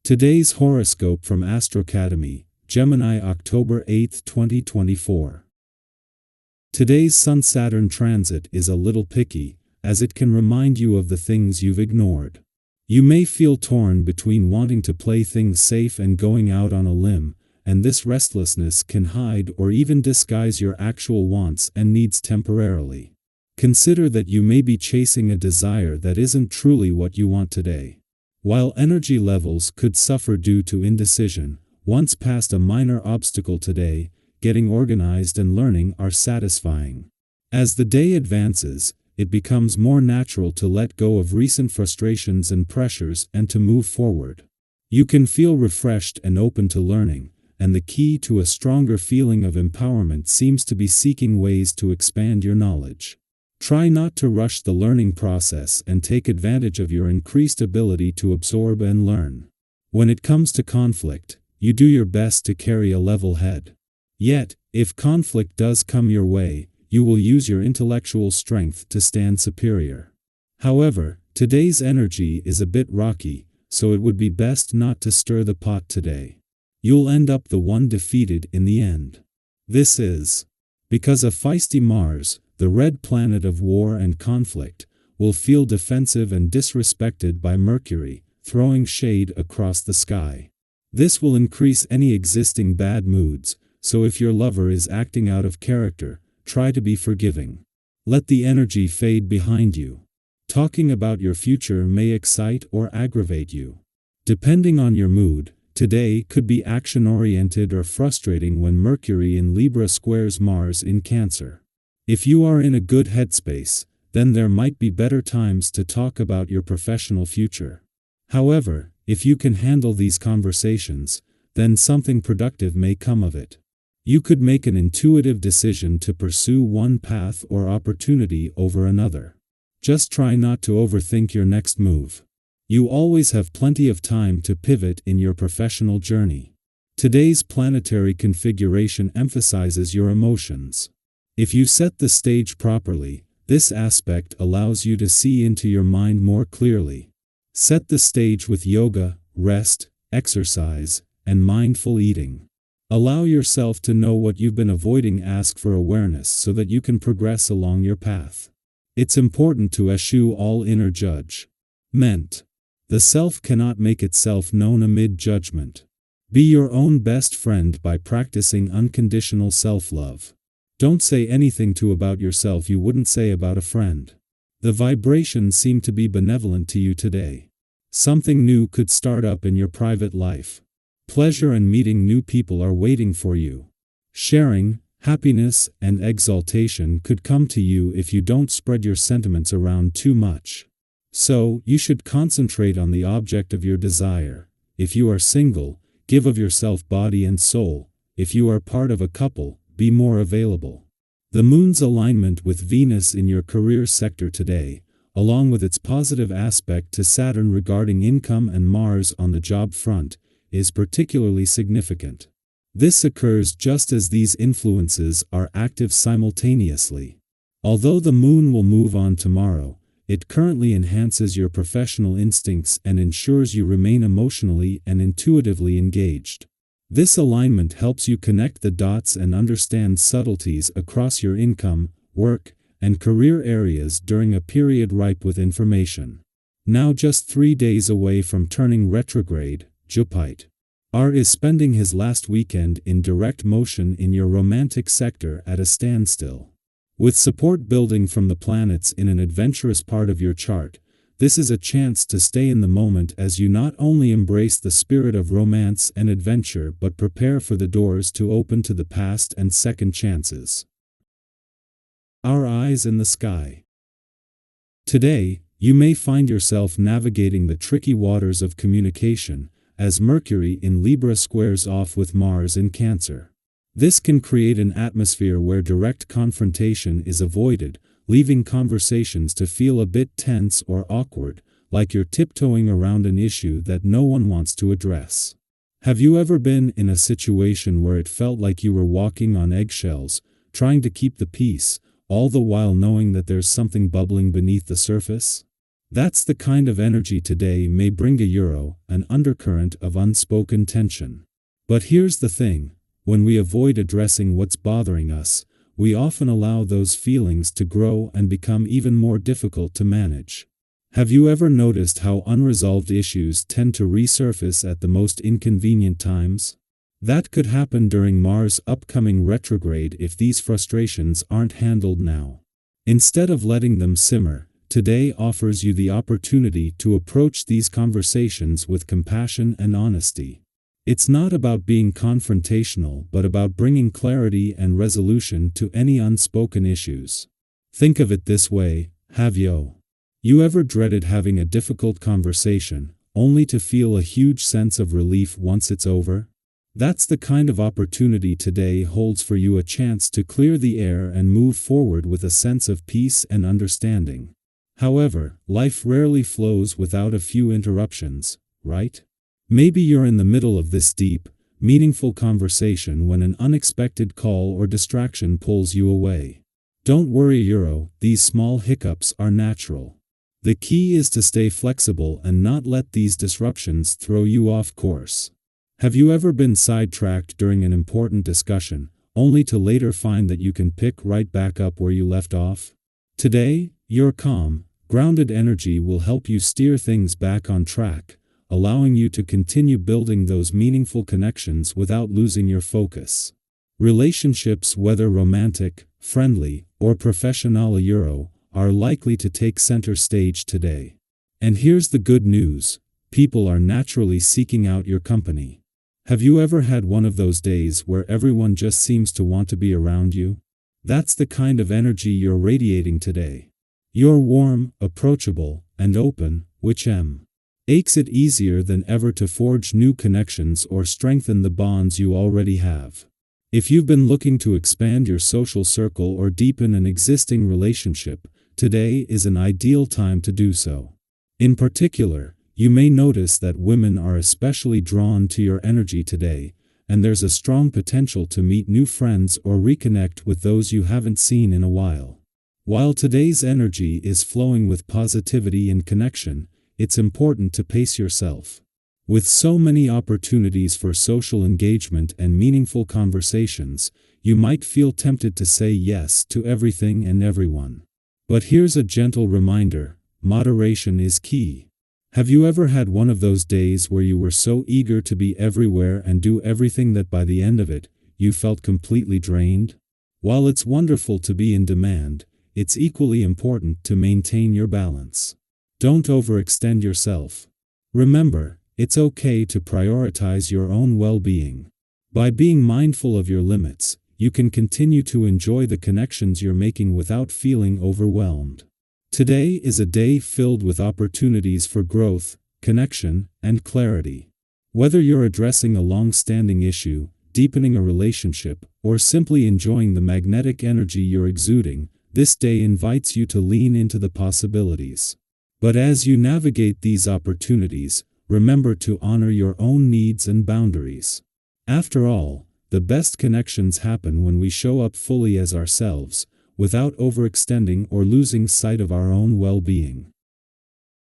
Today's horoscope from AstroCademy, Gemini October 8, 2024. Today's Sun-Saturn transit is a little picky, as it can remind you of the things you've ignored. You may feel torn between wanting to play things safe and going out on a limb, and this restlessness can hide or even disguise your actual wants and needs temporarily. Consider that you may be chasing a desire that isn't truly what you want today. While energy levels could suffer due to indecision, once past a minor obstacle today, getting organized and learning are satisfying. As the day advances, it becomes more natural to let go of recent frustrations and pressures and to move forward. You can feel refreshed and open to learning, and the key to a stronger feeling of empowerment seems to be seeking ways to expand your knowledge. Try not to rush the learning process and take advantage of your increased ability to absorb and learn. When it comes to conflict, you do your best to carry a level head. Yet, if conflict does come your way, you will use your intellectual strength to stand superior. However, today's energy is a bit rocky, so it would be best not to stir the pot today. You'll end up the one defeated in the end. This is because a feisty Mars, the red planet of war and conflict, will feel defensive and disrespected by Mercury, throwing shade across the sky. This will increase any existing bad moods, so if your lover is acting out of character, try to be forgiving. Let the energy fade behind you. Talking about your future may excite or aggravate you. Depending on your mood, today could be action-oriented or frustrating when Mercury in Libra squares Mars in Cancer. If you are in a good headspace, then there might be better times to talk about your professional future. However, if you can handle these conversations, then something productive may come of it. You could make an intuitive decision to pursue one path or opportunity over another. Just try not to overthink your next move. You always have plenty of time to pivot in your professional journey. Today's planetary configuration emphasizes your emotions. If you set the stage properly, this aspect allows you to see into your mind more clearly. Set the stage with yoga, rest, exercise, and mindful eating. Allow yourself to know what you've been avoiding. Ask for awareness so that you can progress along your path. It's important to eschew all inner judgment. The self cannot make itself known amid judgment. Be your own best friend by practicing unconditional self-love. Don't say anything about yourself you wouldn't say about a friend. The vibrations seem to be benevolent to you today. Something new could start up in your private life. Pleasure and meeting new people are waiting for you. Sharing, happiness, and exaltation could come to you if you don't spread your sentiments around too much. So, you should concentrate on the object of your desire. If you are single, give of yourself body and soul. If you are part of a couple, be more available. The moon's alignment with Venus in your career sector today, along with its positive aspect to Saturn regarding income and Mars on the job front, is particularly significant. This occurs just as these influences are active simultaneously. Although the moon will move on tomorrow, it currently enhances your professional instincts and ensures you remain emotionally and intuitively engaged. This alignment helps you connect the dots and understand subtleties across your income, work, and career areas during a period ripe with information. Now just 3 days away from turning retrograde, Jupiter is spending his last weekend in direct motion in your romantic sector at a standstill. With support building from the planets in an adventurous part of your chart, this is a chance to stay in the moment as you not only embrace the spirit of romance and adventure but prepare for the doors to open to the past and second chances. Our eyes in the sky. Today, you may find yourself navigating the tricky waters of communication, as Mercury in Libra squares off with Mars in Cancer. This can create an atmosphere where direct confrontation is avoided, leaving conversations to feel a bit tense or awkward, like you're tiptoeing around an issue that no one wants to address. Have you ever been in a situation where it felt like you were walking on eggshells, trying to keep the peace, all the while knowing that there's something bubbling beneath the surface? That's the kind of energy today may bring an undercurrent of unspoken tension. But here's the thing, when we avoid addressing what's bothering us, we often allow those feelings to grow and become even more difficult to manage. Have you ever noticed how unresolved issues tend to resurface at the most inconvenient times? That could happen during Mars' upcoming retrograde if these frustrations aren't handled now. Instead of letting them simmer, today offers you the opportunity to approach these conversations with compassion and honesty. It's not about being confrontational but about bringing clarity and resolution to any unspoken issues. Think of it this way, have you ever dreaded having a difficult conversation, only to feel a huge sense of relief once it's over? That's the kind of opportunity today holds for you, a chance to clear the air and move forward with a sense of peace and understanding. However, life rarely flows without a few interruptions, right? Maybe you're in the middle of this deep, meaningful conversation when an unexpected call or distraction pulls you away. Don't worry, these small hiccups are natural. The key is to stay flexible and not let these disruptions throw you off course. Have you ever been sidetracked during an important discussion, only to later find that you can pick right back up where you left off? Today, your calm, grounded energy will help you steer things back on track, allowing you to continue building those meaningful connections without losing your focus. Relationships, whether romantic, friendly, or professional, are likely to take center stage today. And here's the good news, people are naturally seeking out your company. Have you ever had one of those days where everyone just seems to want to be around you? That's the kind of energy you're radiating today. You're warm, approachable, and open, which makes it easier than ever to forge new connections or strengthen the bonds you already have. If you've been looking to expand your social circle or deepen an existing relationship, today is an ideal time to do so. In particular, you may notice that women are especially drawn to your energy today, and there's a strong potential to meet new friends or reconnect with those you haven't seen in a while. While today's energy is flowing with positivity and connection, it's important to pace yourself. With so many opportunities for social engagement and meaningful conversations, you might feel tempted to say yes to everything and everyone. But here's a gentle reminder, moderation is key. Have you ever had one of those days where you were so eager to be everywhere and do everything that by the end of it, you felt completely drained? While it's wonderful to be in demand, it's equally important to maintain your balance. Don't overextend yourself. Remember, it's okay to prioritize your own well-being. By being mindful of your limits, you can continue to enjoy the connections you're making without feeling overwhelmed. Today is a day filled with opportunities for growth, connection, and clarity. Whether you're addressing a long-standing issue, deepening a relationship, or simply enjoying the magnetic energy you're exuding, this day invites you to lean into the possibilities. But as you navigate these opportunities, remember to honor your own needs and boundaries. After all, the best connections happen when we show up fully as ourselves, without overextending or losing sight of our own well-being.